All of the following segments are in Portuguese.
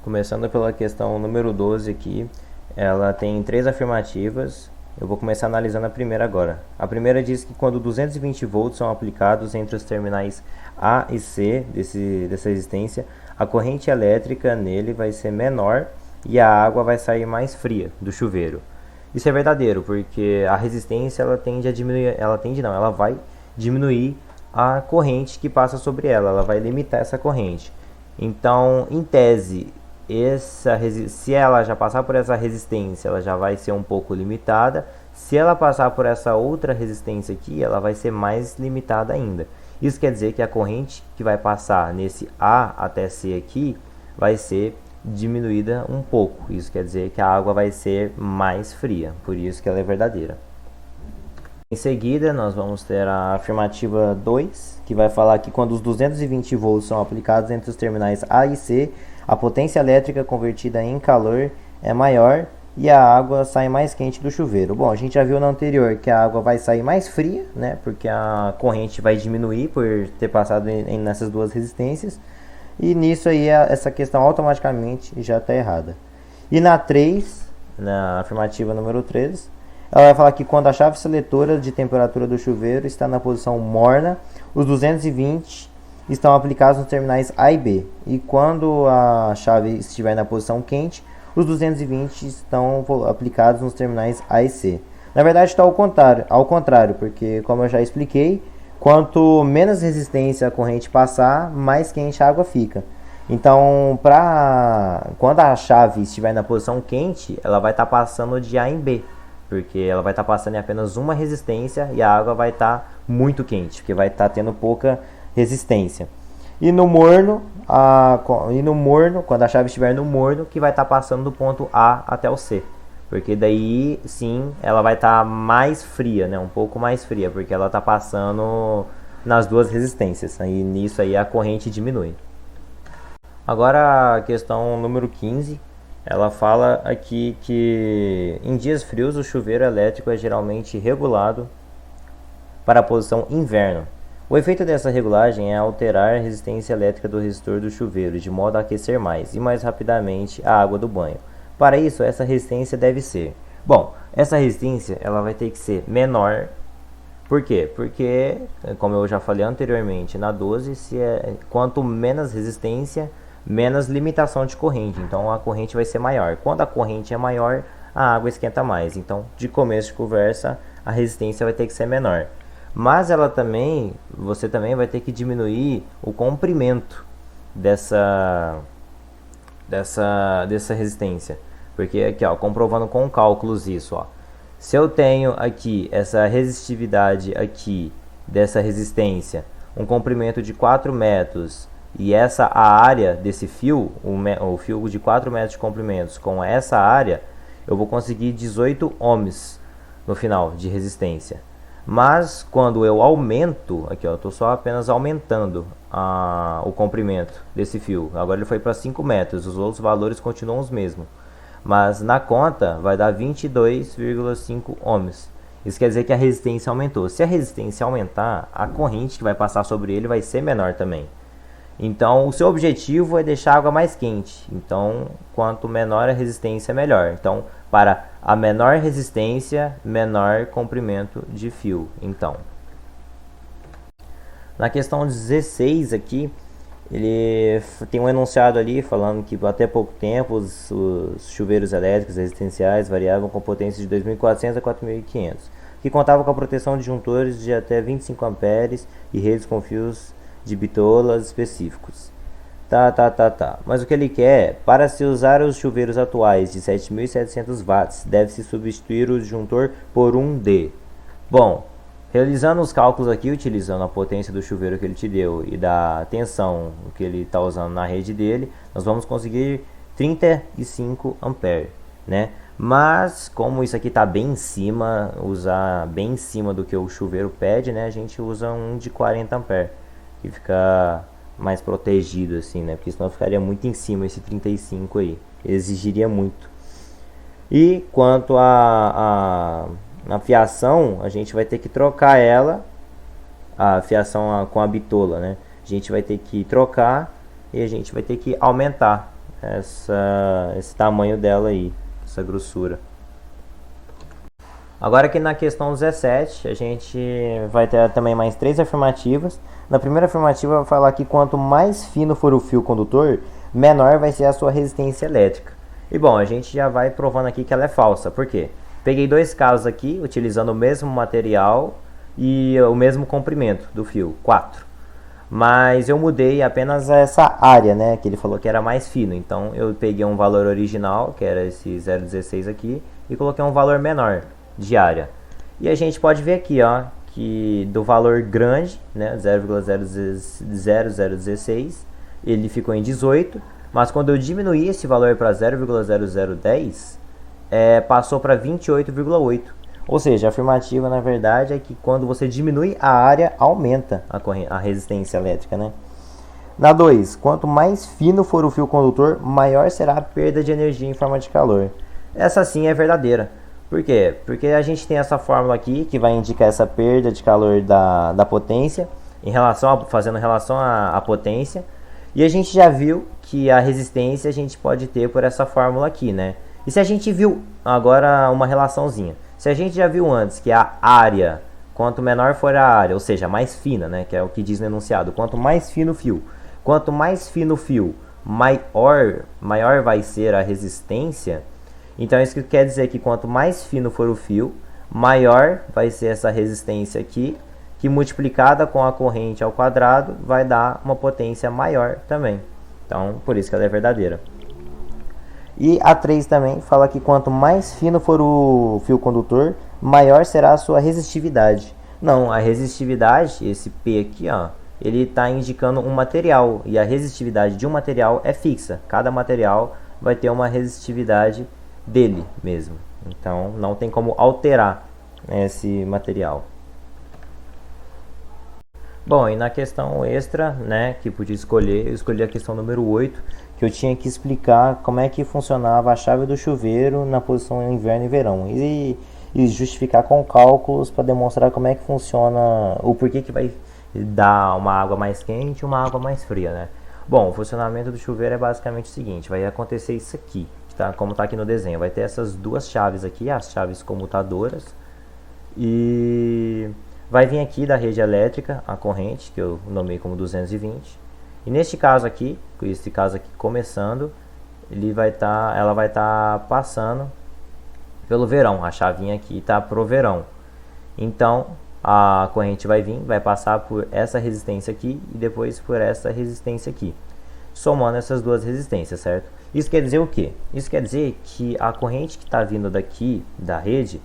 Começando pela questão número 12 aqui, ela tem três afirmativas. Eu vou começar analisando a primeira agora. A primeira diz que quando 220 volts são aplicados entre os terminais A e C dessa resistência, a corrente elétrica nele vai ser menor e a água vai sair mais fria do chuveiro. Isso é verdadeiro, porque a resistência ela tende a diminuir, ela vai diminuir a corrente que passa sobre ela vai limitar essa corrente. Então, em tese, se ela já passar por essa resistência, ela já vai ser um pouco limitada. Se ela passar por essa outra resistência aqui, ela vai ser mais limitada ainda. Isso quer dizer que a corrente que vai passar nesse A até C aqui vai ser diminuída um pouco. Isso quer dizer que a água vai ser mais fria, por isso que ela é verdadeira. Em seguida, nós vamos ter a afirmativa 2, que vai falar que quando os 220 volts são aplicados entre os terminais A e C, a potência elétrica convertida em calor é maior e a água sai mais quente do chuveiro. Bom, a gente já viu no anterior que a água vai sair mais fria, né, porque a corrente vai diminuir por ter passado nessas duas resistências. E nisso aí essa questão automaticamente já está errada. E na 3, na afirmativa número 3, ela vai falar que quando a chave seletora de temperatura do chuveiro está na posição morna, os 220 estão aplicados nos terminais A e B. E quando a chave estiver na posição quente, os 220 estão aplicados nos terminais A e C. Na verdade está ao contrário, porque como eu já expliquei, quanto menos resistência a corrente passar, mais quente a água fica. Então, quando a chave estiver na posição quente, ela vai estar passando de A em B, porque ela vai estar passando em apenas uma resistência e a água vai estar muito quente, porque vai estar tendo pouca resistência. E no morno, quando a chave estiver no morno, que vai estar passando do ponto A até o C. Porque daí sim ela vai estar mais fria, né? Um pouco mais fria, porque ela está passando nas duas resistências. E nisso aí a corrente diminui. Agora a questão número 15, ela fala aqui que em dias frios o chuveiro elétrico é geralmente regulado para a posição inverno. O efeito dessa regulagem é alterar a resistência elétrica do resistor do chuveiro, de modo a aquecer mais e mais rapidamente a água do banho. Para isso, essa resistência deve ser... Bom, essa resistência ela vai ter que ser menor. Por quê? Porque, como eu já falei anteriormente, na 12, quanto menos resistência, menos limitação de corrente. Então, a corrente vai ser maior. Quando a corrente é maior, a água esquenta mais. Então, de começo de conversa, a resistência vai ter que ser menor. Mas você também vai ter que diminuir o comprimento dessa resistência. Porque aqui, ó, comprovando com cálculos isso, ó. Se eu tenho aqui essa resistividade aqui dessa resistência, um comprimento de 4 metros e a área desse fio, o fio de 4 metros de comprimento com essa área, eu vou conseguir 18 ohms no final de resistência. Mas quando eu aumento, aqui ó, eu estou só apenas aumentando o comprimento desse fio. Agora ele foi para 5 metros, os outros valores continuam os mesmos. Mas na conta vai dar 22,5 ohms. Isso quer dizer que a resistência aumentou. Se a resistência aumentar, a corrente que vai passar sobre ele vai ser menor também. Então o seu objetivo é deixar a água mais quente. Então quanto menor a resistência, melhor. Então para a menor resistência, menor comprimento de fio. Então, na questão 16 aqui, ele tem um enunciado ali falando que até pouco tempo os chuveiros elétricos resistenciais variavam com potência de 2.400 a 4.500, que contavam com a proteção de disjuntores de até 25 amperes e redes com fios de bitolas específicos. Mas o que ele quer, para se usar os chuveiros atuais de 7.700 watts, deve-se substituir o disjuntor por um D. Bom, realizando os cálculos aqui, utilizando a potência do chuveiro que ele te deu e da tensão que ele está usando na rede dele, nós vamos conseguir 35 amperes, né? Mas, como isso aqui está bem em cima, usar bem em cima do que o chuveiro pede, né? A gente usa um de 40 amperes, que fica mais protegido assim, né? Porque senão ficaria muito em cima esse 35 aí, exigiria muito. E quanto a fiação, a gente vai ter que trocar ela, a fiação com a bitola, né? A gente vai ter que trocar e a gente vai ter que aumentar esse tamanho dela aí, essa grossura. Agora aqui na questão 17, a gente vai ter também mais 3 afirmativas. Na primeira afirmativa vai falar que quanto mais fino for o fio condutor, menor vai ser a sua resistência elétrica. E bom, a gente já vai provando aqui que ela é falsa. Por quê? Peguei 2 casos aqui, utilizando o mesmo material e o mesmo comprimento do fio, 4. Mas eu mudei apenas essa área, né, que ele falou que era mais fino. Então eu peguei um valor original, que era esse 0,16 aqui, e coloquei um valor menor de área. E a gente pode ver aqui, ó, que do valor grande, né, 0,0016, ele ficou em 18, mas quando eu diminuí esse valor para 0,0010, passou para 28,8. Ou seja, a afirmativa na verdade é que quando você diminui a área, aumenta a resistência elétrica, né? Na 2, quanto mais fino for o fio condutor, maior será a perda de energia em forma de calor. Essa sim é verdadeira. Por quê? Porque a gente tem essa fórmula aqui que vai indicar essa perda de calor da potência, fazendo relação à potência. E a gente já viu que a resistência a gente pode ter por essa fórmula aqui, né? E se a gente viu agora uma relaçãozinha, se a gente já viu antes que a área, quanto menor for a área, ou seja, mais fina, né? Que é o que diz no enunciado, quanto mais fino o fio, maior vai ser a resistência. Então isso quer dizer que quanto mais fino for o fio, maior vai ser essa resistência aqui, que multiplicada com a corrente ao quadrado vai dar uma potência maior também. Então por isso que ela é verdadeira. E a 3 também fala que quanto mais fino for o fio condutor, maior será a sua resistividade. Não, a resistividade, esse P aqui, ó, ele está indicando um material, e a resistividade de um material é fixa. Cada material vai ter uma resistividade dele mesmo. Então não tem como alterar, né, esse material. Bom, e na questão extra, né, que podia escolher, eu escolhi a questão número 8, que eu tinha que explicar como é que funcionava a chave do chuveiro na posição inverno e verão. E justificar com cálculos para demonstrar como é que funciona, o porquê que vai dar uma água mais quente e uma água mais fria, né? Bom, o funcionamento do chuveiro é basicamente o seguinte, vai acontecer isso aqui. Tá? Como está aqui no desenho, vai ter essas duas chaves aqui, as chaves comutadoras, e vai vir aqui da rede elétrica a corrente, que eu nomeei como 220, e neste caso aqui, esse caso aqui começando, ela vai estar passando pelo verão, a chavinha aqui está pro verão. Então a corrente vai vir, vai passar por essa resistência aqui e depois por essa resistência aqui, somando essas duas resistências, certo? Isso quer dizer o quê? Isso quer dizer que a corrente que está vindo daqui da rede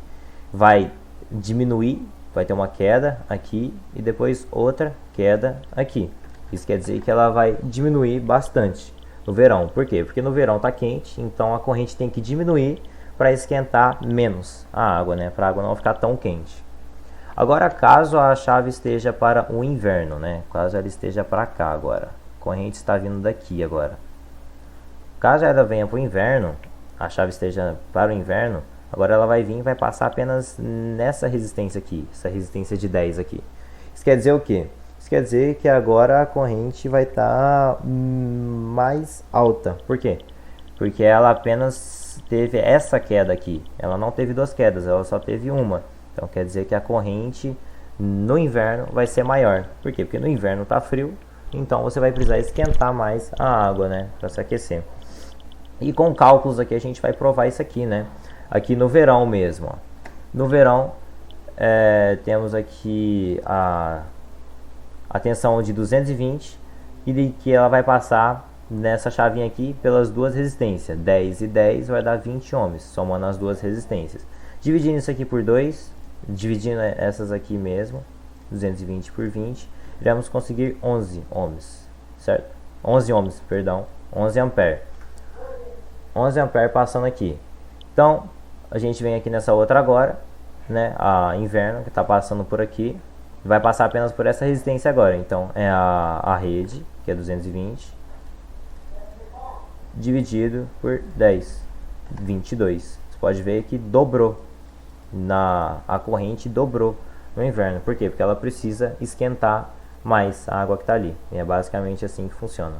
vai diminuir, vai ter uma queda aqui e depois outra queda aqui. Isso quer dizer que ela vai diminuir bastante no verão. Por quê? Porque no verão está quente, então a corrente tem que diminuir para esquentar menos a água, né? Para a água não ficar tão quente. Agora, caso a chave esteja para o inverno, né? Caso ela esteja para cá agora, a corrente está vindo daqui agora. Caso ela venha para o inverno, a chave esteja para o inverno, agora ela vai vir e vai passar apenas nessa resistência aqui, essa resistência de 10 aqui. Isso quer dizer o quê? Isso quer dizer que agora a corrente vai estar mais alta. Por quê? Porque ela apenas teve essa queda aqui. Ela não teve duas quedas, ela só teve uma. Então quer dizer que a corrente no inverno vai ser maior. Por quê? Porque no inverno está frio, então você vai precisar esquentar mais a água, né, para se aquecer. E com cálculos aqui a gente vai provar isso aqui, né? Aqui no verão mesmo, ó. No verão temos aqui a tensão de 220 e de que ela vai passar nessa chavinha aqui pelas duas resistências, 10 e 10 vai dar 20 ohms, somando as duas resistências. Dividindo isso aqui por 2, dividindo essas aqui mesmo, 220 por 20, iremos conseguir 11 ohms, certo? 11 ohms, perdão, 11 ampere. 11 ampere passando aqui. Então, a gente vem aqui nessa outra agora, né, a inverno, que está passando por aqui, vai passar apenas por essa resistência agora. Então, é a rede, que é 220, dividido por 10, 22. Você pode ver que dobrou, a corrente dobrou no inverno. Por quê? Porque ela precisa esquentar mais a água que está ali. E é basicamente assim que funciona.